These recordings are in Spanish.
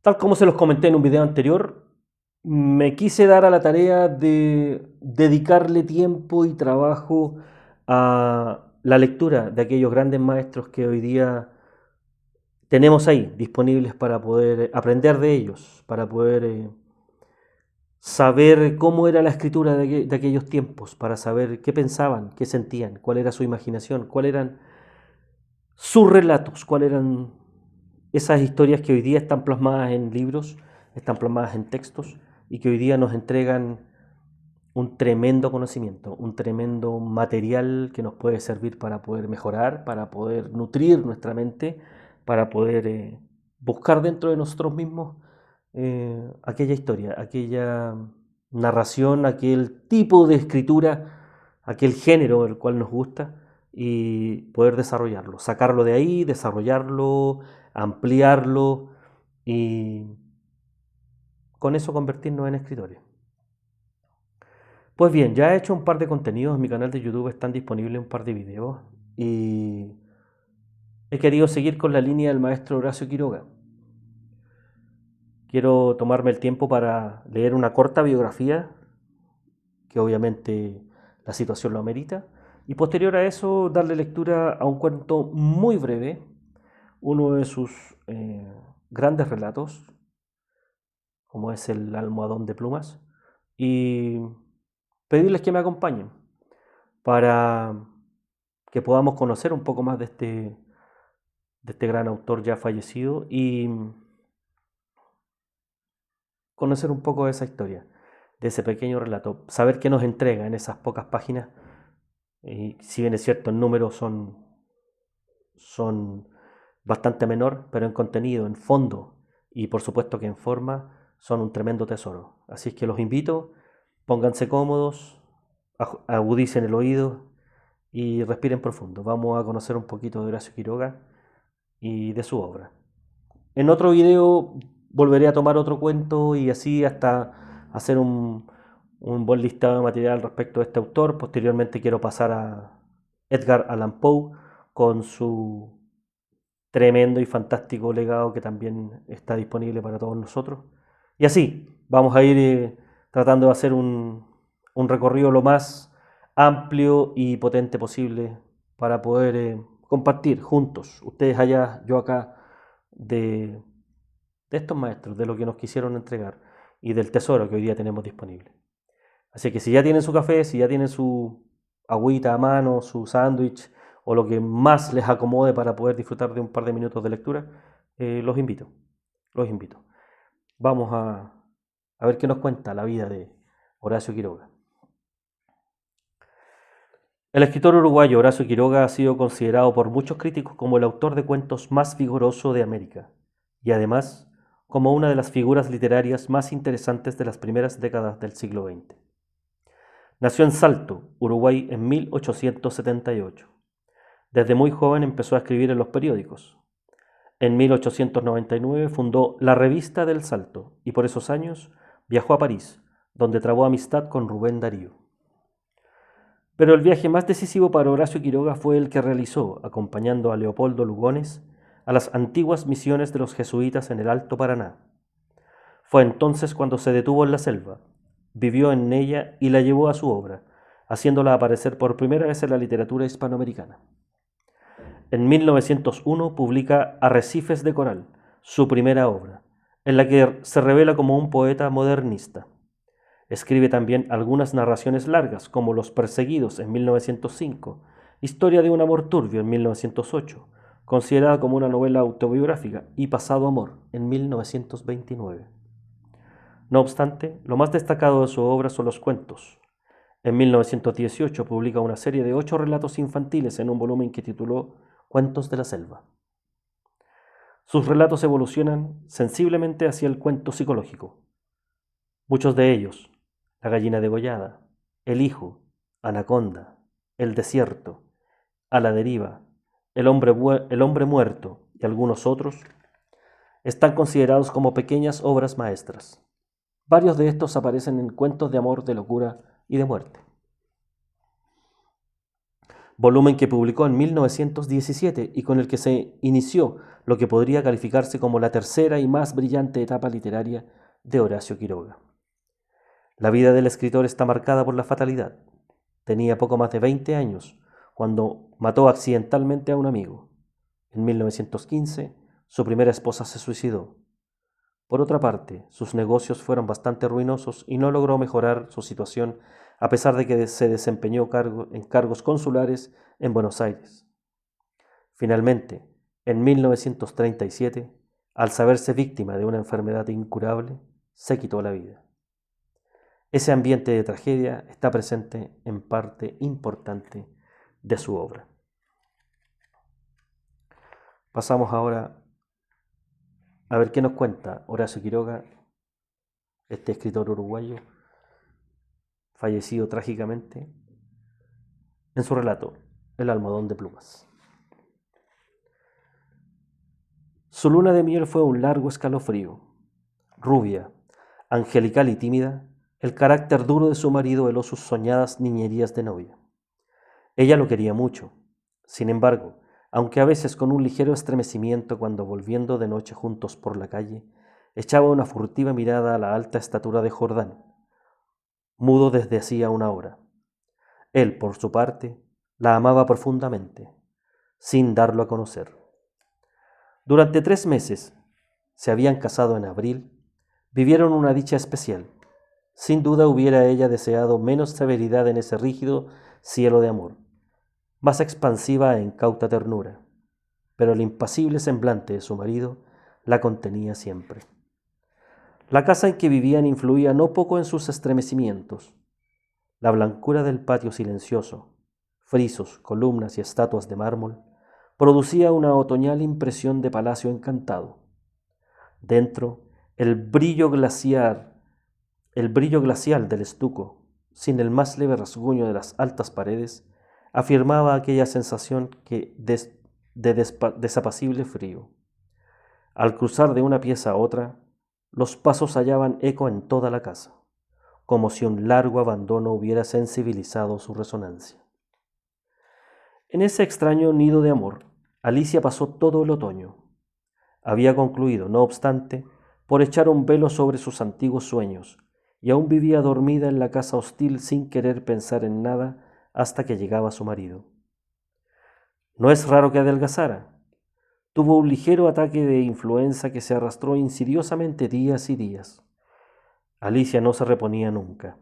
Tal como se los comenté en un video anterior, me quise dar a la tarea de dedicarle tiempo y trabajo a la lectura de aquellos grandes maestros que hoy día tenemos ahí disponibles para poder aprender de ellos, para poder saber cómo era la escritura de aquellos tiempos, para saber qué pensaban, qué sentían, cuál era su imaginación, cuáles eran sus relatos, cuáles eran esas historias que hoy día están plasmadas en libros, están plasmadas en textos y que hoy día nos entregan un tremendo conocimiento, un tremendo material que nos puede servir para poder mejorar, para poder nutrir nuestra mente, para poder buscar dentro de nosotros mismos aquella historia, aquella narración, aquel tipo de escritura, aquel género el cual nos gusta y poder desarrollarlo, sacarlo de ahí, desarrollarlo, ampliarlo y con eso convertirnos en escritores. Pues bien, ya he hecho un par de contenidos en mi canal de YouTube, están disponibles un par de videos y he querido seguir con la línea del maestro Horacio Quiroga. Quiero tomarme el tiempo para leer una corta biografía, que obviamente la situación lo amerita, y posterior a eso darle lectura a un cuento muy breve, uno de sus grandes relatos, como es El almohadón de plumas, y pedirles que me acompañen para que podamos conocer un poco más de este gran autor ya fallecido y conocer un poco de esa historia, de ese pequeño relato, saber qué nos entrega en esas pocas páginas. Y si bien es cierto, en números son bastante menor, pero en contenido, en fondo y por supuesto que en forma son un tremendo tesoro. Así es que los invito, pónganse cómodos, agudicen el oído y respiren profundo. Vamos a conocer un poquito de Horacio Quiroga y de su obra. En otro video volveré a tomar otro cuento y así hasta hacer un buen listado de material respecto a este autor. Posteriormente quiero pasar a Edgar Allan Poe con su tremendo y fantástico legado que también está disponible para todos nosotros. Y así vamos a ir tratando de hacer un recorrido lo más amplio y potente posible para poder compartir juntos, ustedes allá, yo acá, de, de estos maestros, de lo que nos quisieron entregar y del tesoro que hoy día tenemos disponible. Así que si ya tienen su café, si ya tienen su agüita a mano, su sándwich o lo que más les acomode para poder disfrutar de un par de minutos de lectura, los invito, los invito. Vamos a ver qué nos cuenta la vida de Horacio Quiroga. El escritor uruguayo Horacio Quiroga ha sido considerado por muchos críticos como el autor de cuentos más vigoroso de América y además como una de las figuras literarias más interesantes de las primeras décadas del siglo XX. Nació en Salto, Uruguay, en 1878. Desde muy joven empezó a escribir en los periódicos. En 1899 fundó La Revista del Salto y por esos años viajó a París, donde trabó amistad con Rubén Darío. Pero el viaje más decisivo para Horacio Quiroga fue el que realizó, acompañando a Leopoldo Lugones, a las antiguas misiones de los jesuitas en el Alto Paraná. Fue entonces cuando se detuvo en la selva, vivió en ella y la llevó a su obra, haciéndola aparecer por primera vez en la literatura hispanoamericana. En 1901 publica Arrecifes de Coral, su primera obra, en la que se revela como un poeta modernista. Escribe también algunas narraciones largas, como Los Perseguidos en 1905, Historia de un amor turbio en 1908, considerada como una novela autobiográfica, y Pasado Amor en 1929. No obstante, lo más destacado de su obra son los cuentos. En 1918 publica una serie de 8 relatos infantiles en un volumen que tituló Cuentos de la Selva. Sus relatos evolucionan sensiblemente hacia el cuento psicológico. Muchos de ellos, La gallina degollada, El hijo, Anaconda, El desierto, A la deriva, el hombre muerto y algunos otros, están considerados como pequeñas obras maestras. Varios de estos aparecen en cuentos de amor, de locura y de muerte. volumen que publicó en 1917 y con el que se inició lo que podría calificarse como la tercera y más brillante etapa literaria de Horacio Quiroga. La vida del escritor está marcada por la fatalidad. Tenía poco más de 20 años cuando mató accidentalmente a un amigo. En 1915, su primera esposa se suicidó. Por otra parte, sus negocios fueron bastante ruinosos y no logró mejorar su situación a pesar de que se desempeñó en cargos consulares en Buenos Aires. Finalmente, en 1937, al saberse víctima de una enfermedad incurable, se quitó la vida. Ese ambiente de tragedia está presente en parte importante de su obra. Pasamos ahora a ver qué nos cuenta Horacio Quiroga, este escritor uruguayo, fallecido trágicamente, en su relato El almohadón de plumas. Su luna de miel fue un largo escalofrío. Rubia, angelical y tímida, el carácter duro de su marido heló sus soñadas niñerías de novia. Ella lo quería mucho. Sin embargo, aunque a veces con un ligero estremecimiento cuando volviendo de noche juntos por la calle, echaba una furtiva mirada a la alta estatura de Jordán, mudo desde hacía una hora. Él, por su parte, la amaba profundamente, sin darlo a conocer. Durante 3 meses, se habían casado en abril, vivieron una dicha especial. Sin duda hubiera ella deseado menos severidad en ese rígido cielo de amor, más expansiva e incauta ternura, pero el impasible semblante de su marido la contenía siempre. La casa en que vivían influía no poco en sus estremecimientos. La blancura del patio silencioso, frisos, columnas y estatuas de mármol, producía una otoñal impresión de palacio encantado. Dentro, el brillo glacial del estuco, sin el más leve rasguño de las altas paredes, afirmaba aquella sensación de desapacible frío. Al cruzar de una pieza a otra, los pasos hallaban eco en toda la casa, como si un largo abandono hubiera sensibilizado su resonancia. En ese extraño nido de amor, Alicia pasó todo el otoño. Había concluido, no obstante, por echar un velo sobre sus antiguos sueños, y aún vivía dormida en la casa hostil sin querer pensar en nada hasta que llegaba su marido. No es raro que adelgazara. Tuvo un ligero ataque de influenza que se arrastró insidiosamente días y días. Alicia no se reponía nunca.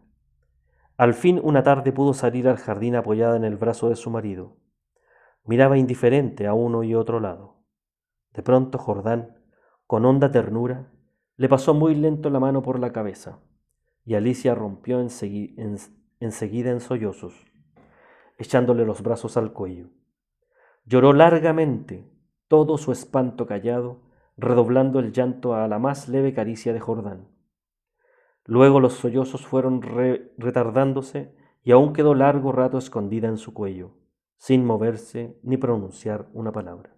Al fin una tarde pudo salir al jardín apoyada en el brazo de su marido. Miraba indiferente a uno y otro lado. De pronto Jordán, con honda ternura, le pasó muy lento la mano por la cabeza, y Alicia rompió enseguida en sollozos, echándole los brazos al cuello. Lloró largamente, todo su espanto callado, redoblando el llanto a la más leve caricia de Jordán. Luego los sollozos fueron retardándose y aún quedó largo rato escondida en su cuello, sin moverse ni pronunciar una palabra.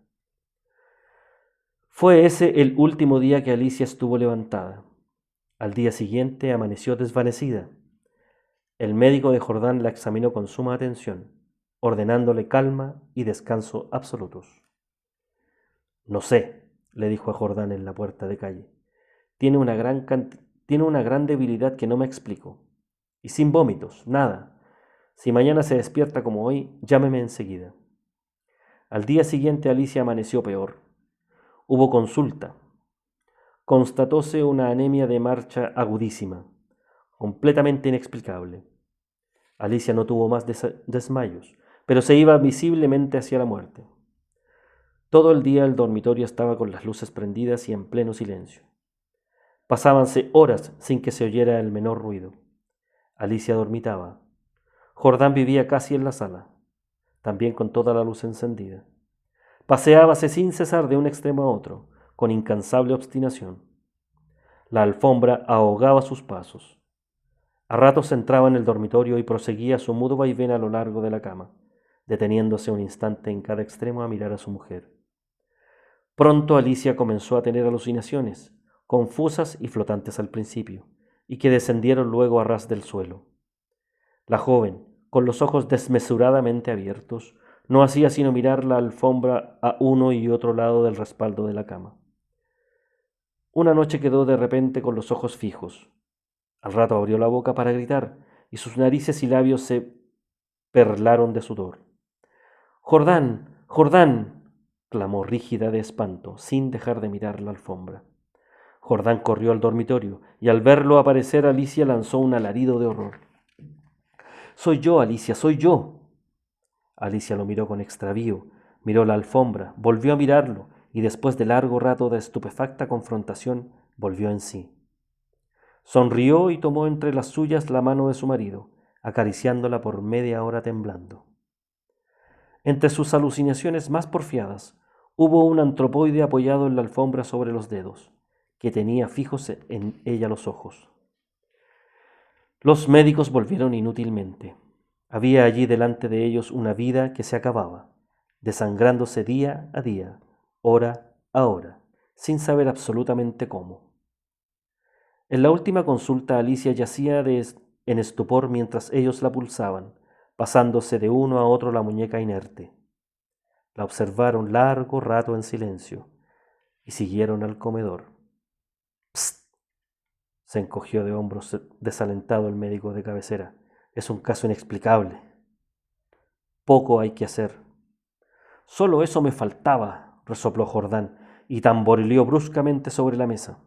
Fue ese el último día que Alicia estuvo levantada. Al día siguiente amaneció desvanecida. El médico de Jordán la examinó con suma atención, ordenándole calma y descanso absolutos. No sé, le dijo a Jordán en la puerta de calle. Tiene una gran debilidad que no me explico. Y sin vómitos, nada. Si mañana se despierta como hoy, llámeme enseguida. Al día siguiente Alicia amaneció peor. Hubo consulta. Constatóse una anemia de marcha agudísima, completamente inexplicable. Alicia no tuvo más desmayos, pero se iba visiblemente hacia la muerte. Todo el día el dormitorio estaba con las luces prendidas y en pleno silencio. Pasábanse horas sin que se oyera el menor ruido. Alicia dormitaba. Jordán vivía casi en la sala, también con toda la luz encendida. Paseábase sin cesar de un extremo a otro, con incansable obstinación. La alfombra ahogaba sus pasos. A ratos entraba en el dormitorio y proseguía su mudo vaivén a lo largo de la cama, deteniéndose un instante en cada extremo a mirar a su mujer. Pronto Alicia comenzó a tener alucinaciones, confusas y flotantes al principio, y que descendieron luego a ras del suelo. La joven, con los ojos desmesuradamente abiertos, No hacía sino mirar la alfombra a uno y otro lado del respaldo de la cama. Una noche quedó de repente con los ojos fijos. Al rato abrió la boca para gritar, y sus narices y labios se perlaron de sudor. ¡Jordán! ¡Jordán! Clamó rígida de espanto, sin dejar de mirar la alfombra. Jordán corrió al dormitorio, y al verlo aparecer Alicia lanzó un alarido de horror. «¡Soy yo, Alicia, soy yo!». Alicia lo miró con extravío, miró la alfombra, volvió a mirarlo, y después de largo rato de estupefacta confrontación, volvió en sí. Sonrió y tomó entre las suyas la mano de su marido, acariciándola por media hora temblando. Entre sus alucinaciones más porfiadas, hubo un antropoide apoyado en la alfombra sobre los dedos, que tenía fijos en ella los ojos. Los médicos volvieron inútilmente. Había allí delante de ellos una vida que se acababa, desangrándose día a día, hora a hora, sin saber absolutamente cómo. En la última consulta Alicia yacía en estupor mientras ellos la pulsaban, pasándose de uno a otro la muñeca inerte. La observaron largo rato en silencio y siguieron al comedor. «Psst», se encogió de hombros desalentado el médico de cabecera. «Es un caso inexplicable. Poco hay que hacer». «Solo eso me faltaba», resopló Jordán, y tamborileó bruscamente sobre la mesa.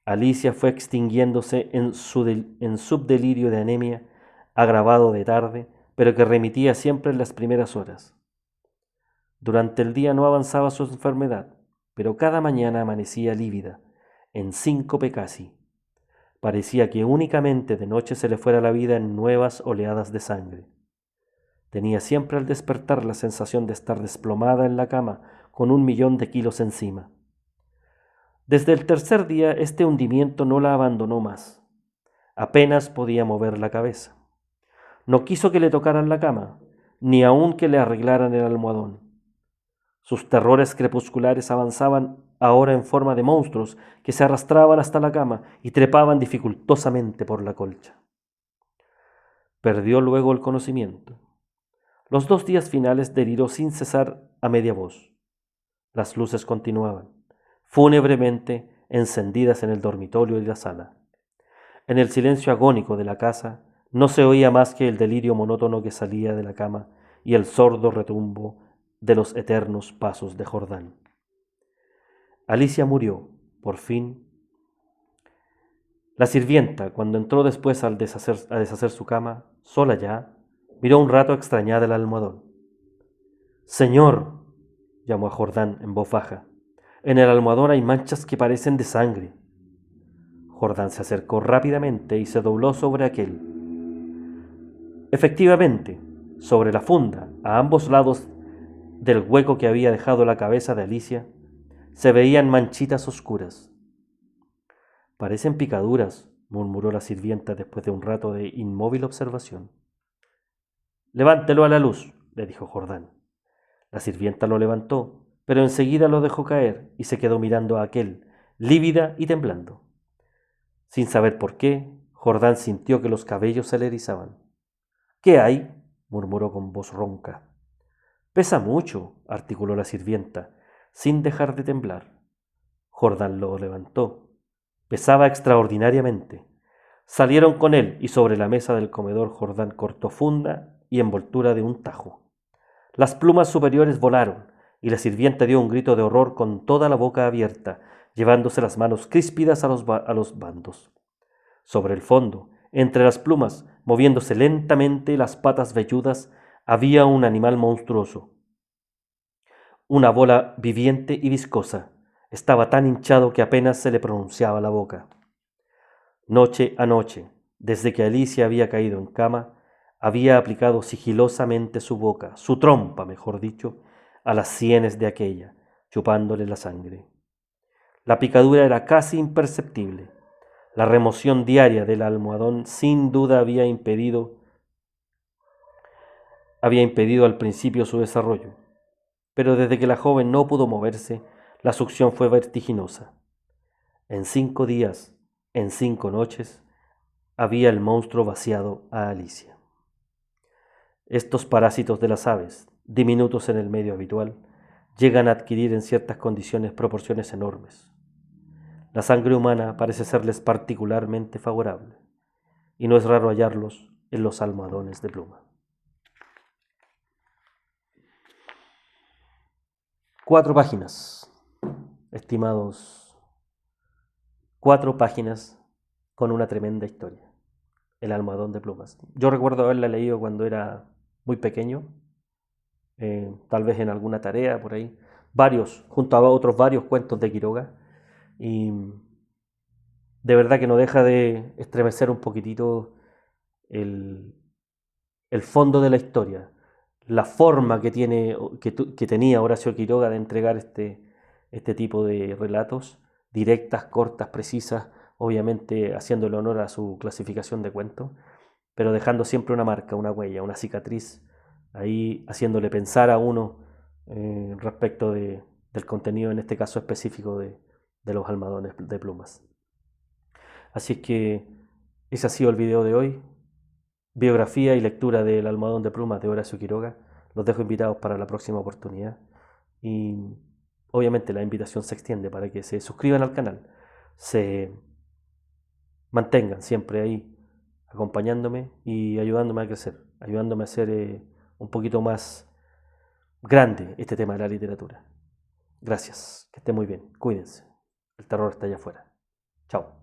Alicia fue extinguiéndose en subdelirio de anemia, agravado de tarde, pero que remitía siempre en las primeras horas. Durante el día no avanzaba su enfermedad, pero cada mañana amanecía lívida, en síncope casi. Parecía que únicamente de noche se le fuera la vida en nuevas oleadas de sangre. Tenía siempre al despertar la sensación de estar desplomada en la cama con 1.000.000 de kilos encima. Desde el tercer día este hundimiento no la abandonó más. Apenas podía mover la cabeza. No quiso que le tocaran la cama, ni aun que le arreglaran el almohadón. Sus terrores crepusculares avanzaban ahora en forma de monstruos que se arrastraban hasta la cama y trepaban dificultosamente por la colcha. Perdió luego el conocimiento. Los 2 días finales deliró sin cesar a media voz. Las luces continuaban, fúnebremente encendidas en el dormitorio y la sala. En el silencio agónico de la casa no se oía más que el delirio monótono que salía de la cama y el sordo retumbo de los eternos pasos de Jordán. Alicia murió, por fin. La sirvienta, cuando entró después a deshacer su cama, sola ya, miró un rato extrañada el almohadón. «Señor», llamó a Jordán en voz baja, «en el almohadón hay manchas que parecen de sangre». Jordán se acercó rápidamente y se dobló sobre aquel. Efectivamente, sobre la funda, a ambos lados del hueco que había dejado la cabeza de Alicia, se veían manchitas oscuras. «Parecen picaduras», murmuró la sirvienta después de un rato de inmóvil observación. «Levántelo a la luz», le dijo Jordán. La sirvienta lo levantó, pero enseguida lo dejó caer y se quedó mirando a aquel, lívida y temblando. Sin saber por qué, Jordán sintió que los cabellos se le erizaban. «¿Qué hay?», murmuró con voz ronca. «Pesa mucho», articuló la sirvienta, sin dejar de temblar. Jordán lo levantó. Pesaba extraordinariamente. Salieron con él y sobre la mesa del comedor Jordán cortó funda y envoltura de un tajo. Las plumas superiores volaron y la sirvienta dio un grito de horror con toda la boca abierta, llevándose las manos críspidas a los bandos. Sobre el fondo, entre las plumas, moviéndose lentamente las patas velludas, había un animal monstruoso. Una bola viviente y viscosa. Estaba tan hinchado que apenas se le pronunciaba la boca. Noche a noche, desde que Alicia había caído en cama, había aplicado sigilosamente su boca, su trompa, mejor dicho, a las sienes de aquella, chupándole la sangre. La picadura era casi imperceptible. La remoción diaria del almohadón sin duda había impedido al principio su desarrollo, pero desde que la joven no pudo moverse, la succión fue vertiginosa. En 5 días, en 5 noches, había el monstruo vaciado a Alicia. Estos parásitos de las aves, diminutos en el medio habitual, llegan a adquirir en ciertas condiciones proporciones enormes. La sangre humana parece serles particularmente favorable, y no es raro hallarlos en los almohadones de pluma. 4 páginas, estimados, 4 páginas con una tremenda historia. El almohadón de plumas. Yo recuerdo haberla leído cuando era muy pequeño, tal vez en alguna tarea por ahí, junto a otros varios cuentos de Quiroga, y de verdad que no deja de estremecer un poquitito el, el fondo de la historia, la forma que tenía Horacio Quiroga de entregar este tipo de relatos, directas, cortas, precisas, obviamente haciéndole honor a su clasificación de cuentos, pero dejando siempre una marca, una huella, una cicatriz, ahí haciéndole pensar a uno respecto del contenido, en este caso específico de los almohadones de plumas. Así es que ese ha sido el video de hoy. Biografía y lectura del almohadón de plumas de Horacio Quiroga. Los dejo invitados para la próxima oportunidad. Y obviamente la invitación se extiende para que se suscriban al canal, se mantengan siempre ahí acompañándome y ayudándome a crecer, ayudándome a hacer un poquito más grande este tema de la literatura. Gracias, que estén muy bien, cuídense. El terror está allá afuera. Chao.